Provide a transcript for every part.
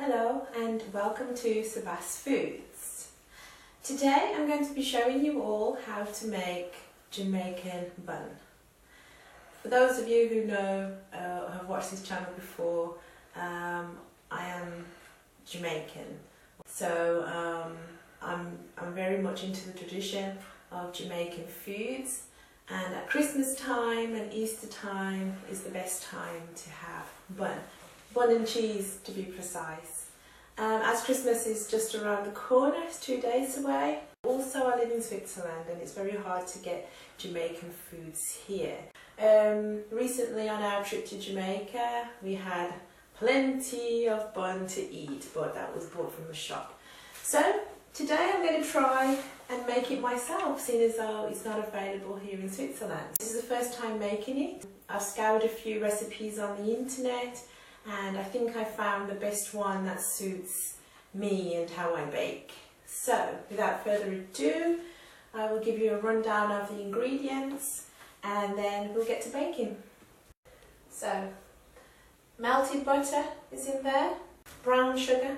Hello and welcome to Savas Foods. Today I'm going to be showing you all how to make Jamaican bun. For those of you who know or have watched this channel before, I am Jamaican. So I'm very much into the tradition of Jamaican foods, and at Christmas time and Easter time is the best time to have bun. Bun and cheese, to be precise. As Christmas is just around the corner, it's 2 days away. Also, I live in Switzerland and it's very hard to get Jamaican foods here. Recently on our trip to Jamaica, we had plenty of bun to eat, but that was bought from the shop. So today I'm going to try and make it myself, seeing as though it's not available here in Switzerland. This is the first time making it. I've scoured a few recipes on the internet, and I think I found the best one that suits me and how I bake. So without further ado, I will give you a rundown of the ingredients and then we'll get to baking. So melted butter is in there, brown sugar,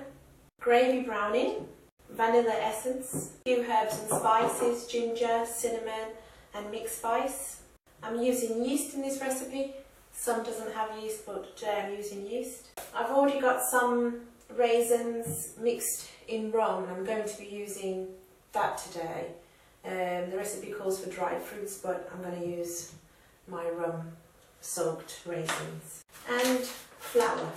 gravy browning, vanilla essence, a few herbs and spices, ginger, cinnamon and mixed spice. I'm using yeast in this recipe. Some doesn't have yeast, but today I'm using yeast. I've already got some raisins mixed in rum, and I'm going to be using that today. The recipe calls for dried fruits, but I'm going to use my rum soaked raisins. And flour,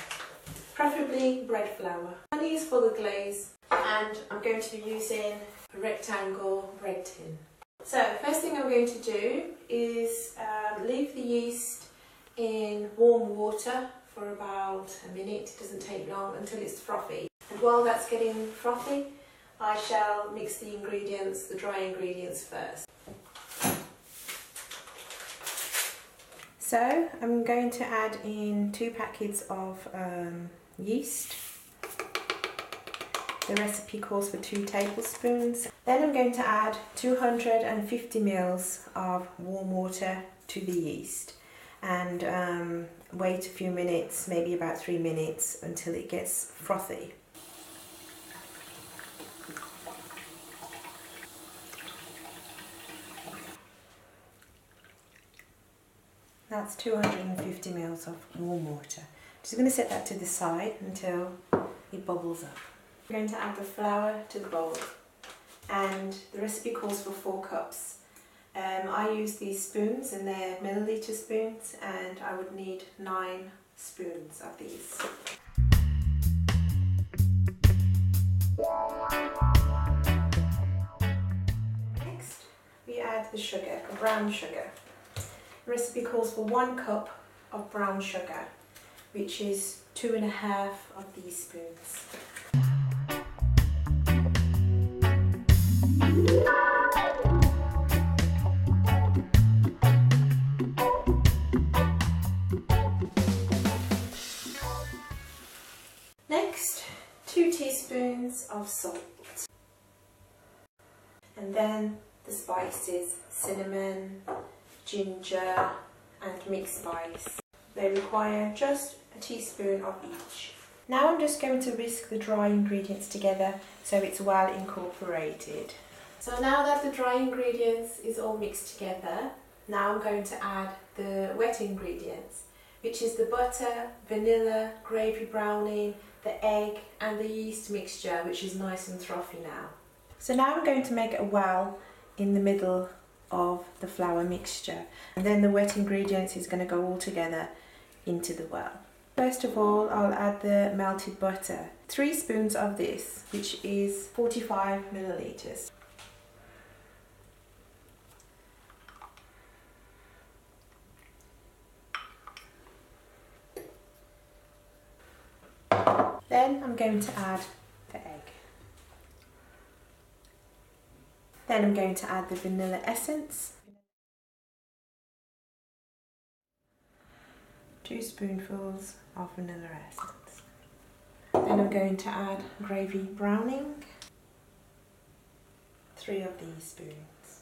preferably bread flour. I use for the glaze, and I'm going to be using a rectangle bread tin. So first thing I'm going to do is leave the yeast in warm water for about a minute. It doesn't take long until it's frothy. And while that's getting frothy, I shall mix the ingredients, the dry ingredients first. So I'm going to add in 2 packets of yeast. The recipe calls for 2 tablespoons. Then I'm going to add 250 ml of warm water to the yeast, and wait a few minutes, maybe about 3 minutes, until it gets frothy. That's 250 ml of warm water. Just going to set that to the side until it bubbles up. We're going to add the flour to the bowl, and the recipe calls for 4 cups. I use these spoons, and they're milliliter spoons, and I would need 9 spoons of these. Next, we add the sugar, brown sugar. The recipe calls for 1 cup of brown sugar, which is 2½ of these spoons. Next, 2 teaspoons of salt, and then the spices, cinnamon, ginger and mixed spice. They require just a teaspoon of each. Now I'm just going to whisk the dry ingredients together so it's well incorporated. So now that the dry ingredients is all mixed together, now I'm going to add the wet ingredients, which is the butter, vanilla, gravy browning, the egg and the yeast mixture, which is nice and frothy now. So now I'm going to make a well in the middle of the flour mixture, and then the wet ingredients is going to go all together into the well. First of all, I'll add the melted butter, 3 spoons of this, which is 45 milliliters. Then I'm going to add the egg. Then I'm going to add the vanilla essence, 2 spoonfuls of vanilla essence. Then I'm going to add gravy browning, 3 of these spoons.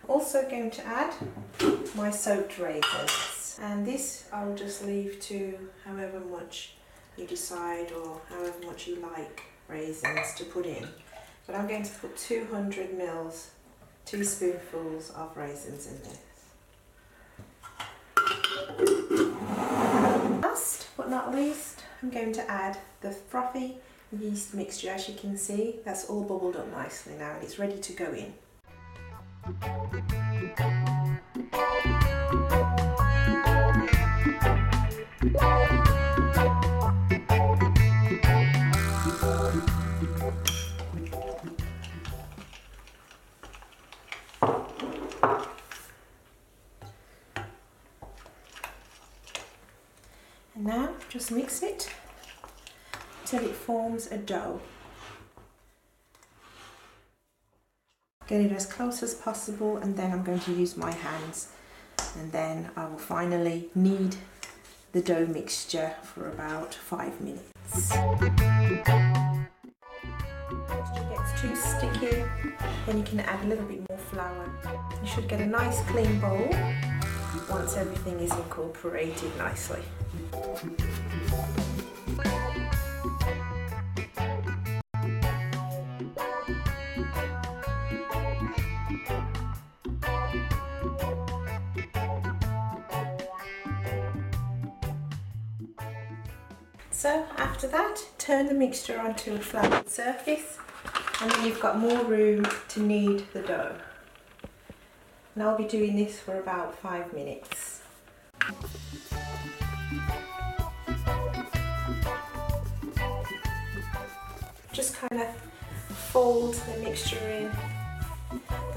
Also going to add my soaked raisins, and this I'll just leave to however much you decide, or however much you like raisins to put in. But I'm going to put 200 mils, 2 spoonfuls of raisins in this. Last but not least, I'm going to add the frothy yeast mixture. As you can see, that's all bubbled up nicely now and it's ready to go in. And now just mix it till it forms a dough. Get it as close as possible, and then I'm going to use my hands, and then I will finally knead the dough mixture for about 5 minutes. If it gets too sticky, then you can add a little bit more flour. You should get a nice clean bowl once everything is incorporated nicely. So after that, turn the mixture onto a flat surface, and then you've got more room to knead the dough. And I'll be doing this for about 5 minutes. Just kind of fold the mixture in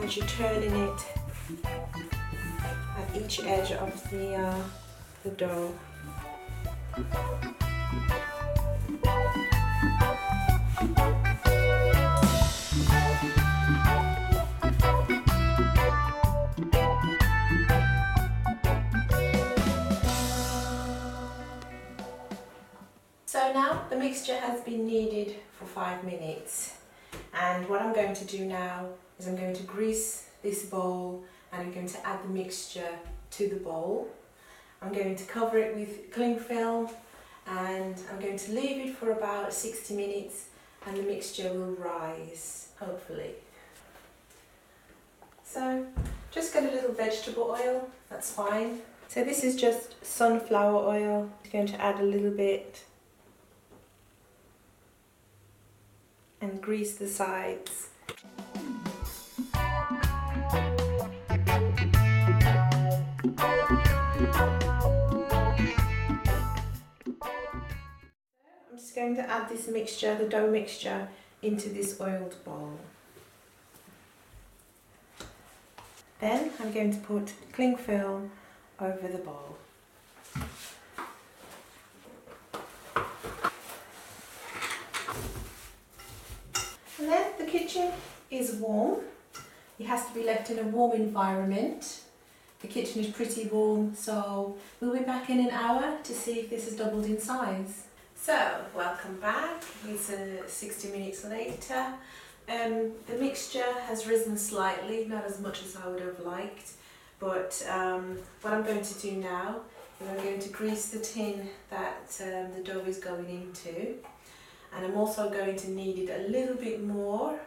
as you're turning it at each edge of the dough. So now the mixture has been kneaded for 5 minutes, and what I'm going to do now is I'm going to grease this bowl and I'm going to add the mixture to the bowl. I'm going to cover it with cling film and I'm going to leave it for about 60 minutes and the mixture will rise, hopefully. So just get a little vegetable oil, that's fine. So this is just sunflower oil. I'm going to add a little bit and grease the sides. I'm just going to add this mixture, the dough mixture, into this oiled bowl. Then I'm going to put cling film over the bowl. And then the kitchen is warm. It has to be left in a warm environment. The kitchen is pretty warm, so we'll be back in an hour to see if this has doubled in size. So, welcome back. It's 60 minutes later. The mixture has risen slightly, not as much as I would have liked, but what I'm going to do now is I'm going to grease the tin that the dough is going into, and I'm also going to knead it a little bit more,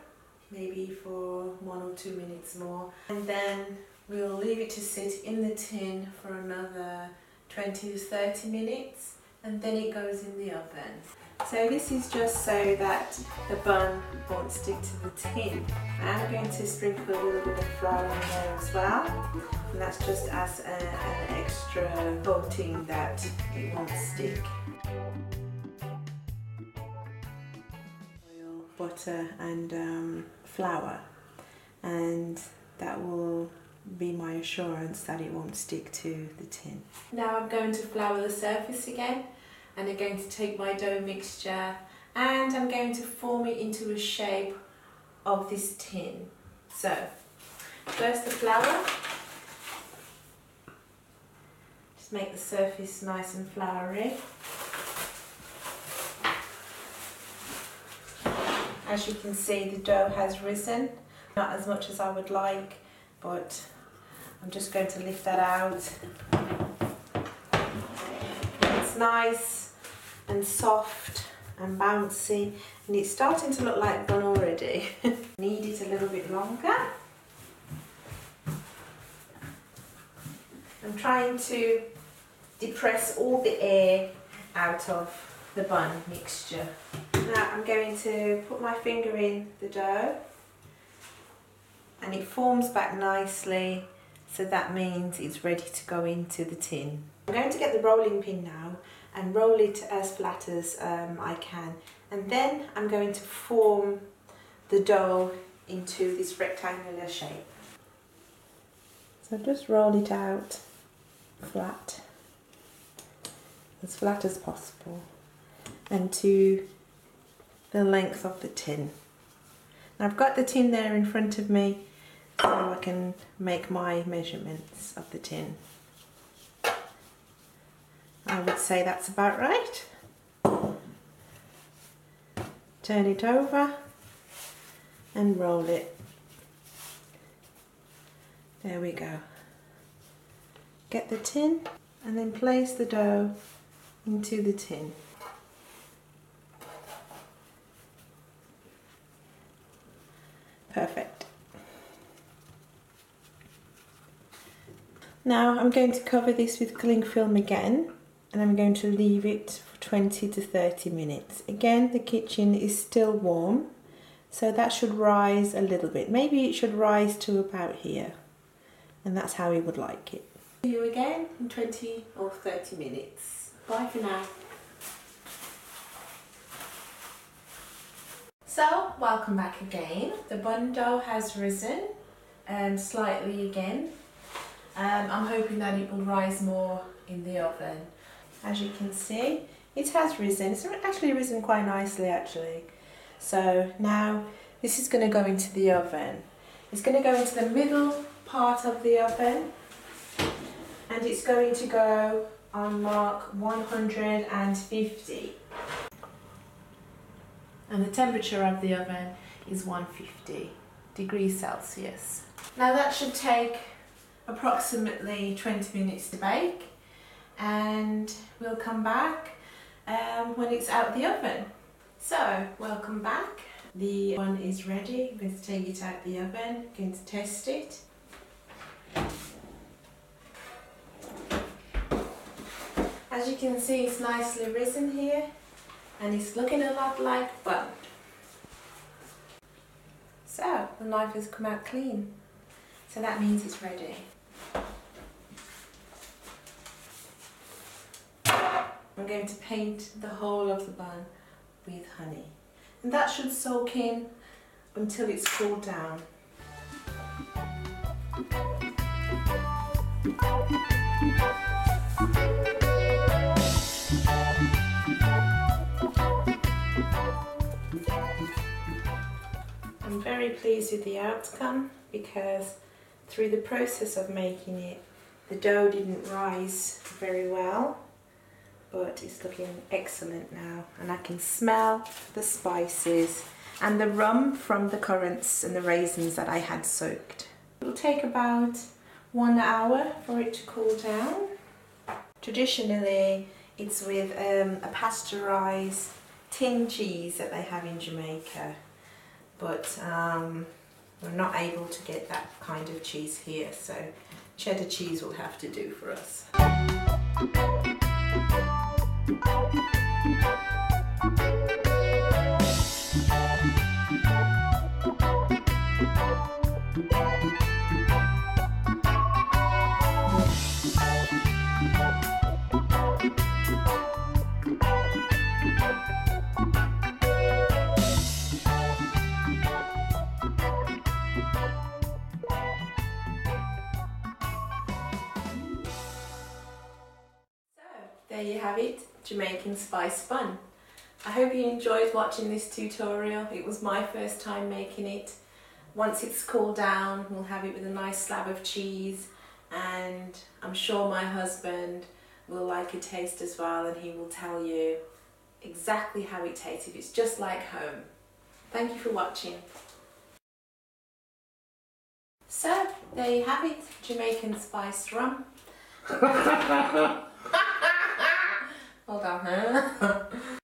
maybe for 1 or 2 minutes more, and then we'll leave it to sit in the tin for another 20 to 30 minutes, and then it goes in the oven. So this is just so that the bun won't stick to the tin. I'm going to sprinkle a little bit of flour in there as well, and that's just as an extra coating that it won't stick. Oil, butter and flour, and that will be my assurance that it won't stick to the tin. Now I'm going to flour the surface again, and I'm going to take my dough mixture and I'm going to form it into a shape of this tin. So first the flour, just make the surface nice and floury. As you can see, the dough has risen, not as much as I would like, but I'm just going to lift that out. It's nice and soft and bouncy, and it's starting to look like bun already. Knead it a little bit longer. I'm trying to depress all the air out of the bun mixture. Now I'm going to put my finger in the dough, and it forms back nicely, so that means it's ready to go into the tin. I'm going to get the rolling pin now and roll it as flat as I can, and then I'm going to form the dough into this rectangular shape. So just roll it out flat as possible, and to the length of the tin. Now I've got the tin there in front of me, so I can make my measurements of the tin. I would say that's about right. Turn it over and roll it. There we go. Get the tin and then place the dough into the tin. Perfect. Now I'm going to cover this with cling film again, and I'm going to leave it for 20 to 30 minutes. Again, the kitchen is still warm, so that should rise a little bit. Maybe it should rise to about here, and that's how we would like it. See you again in 20 or 30 minutes. Bye for now. So, welcome back again. The bun dough has risen slightly again. I'm hoping that it will rise more in the oven. As you can see, it has risen. It's actually risen quite nicely actually. So now this is going to go into the oven. It's going to go into the middle part of the oven, and it's going to go on mark 150. And the temperature of the oven is 150 degrees Celsius. Now that should take approximately 20 minutes to bake, and we'll come back when it's out the oven. So, welcome back. The bun is ready. I'm going to take it out the oven, I'm going to test it. As you can see, it's nicely risen here, and it's looking a lot like bun. So, the knife has come out clean, so that means it's ready. I'm going to paint the whole of the bun with honey, and that should soak in until it's cooled down. I'm very pleased with the outcome, because through the process of making it, the dough didn't rise very well, but it's looking excellent now, and I can smell the spices and the rum from the currants and the raisins that I had soaked. It will take about 1 hour for it to cool down. Traditionally, it's with a pasteurised tin cheese that they have in Jamaica, but we're not able to get that kind of cheese here, so cheddar cheese will have to do for us. There you have it, Jamaican spice bun. I hope you enjoyed watching this tutorial. It was my first time making it. Once it's cooled down, we'll have it with a nice slab of cheese, and I'm sure my husband will like a taste as well, and he will tell you exactly how it tastes. It's just like home. Thank you for watching. So, there you have it, Jamaican spiced rum. Hold on.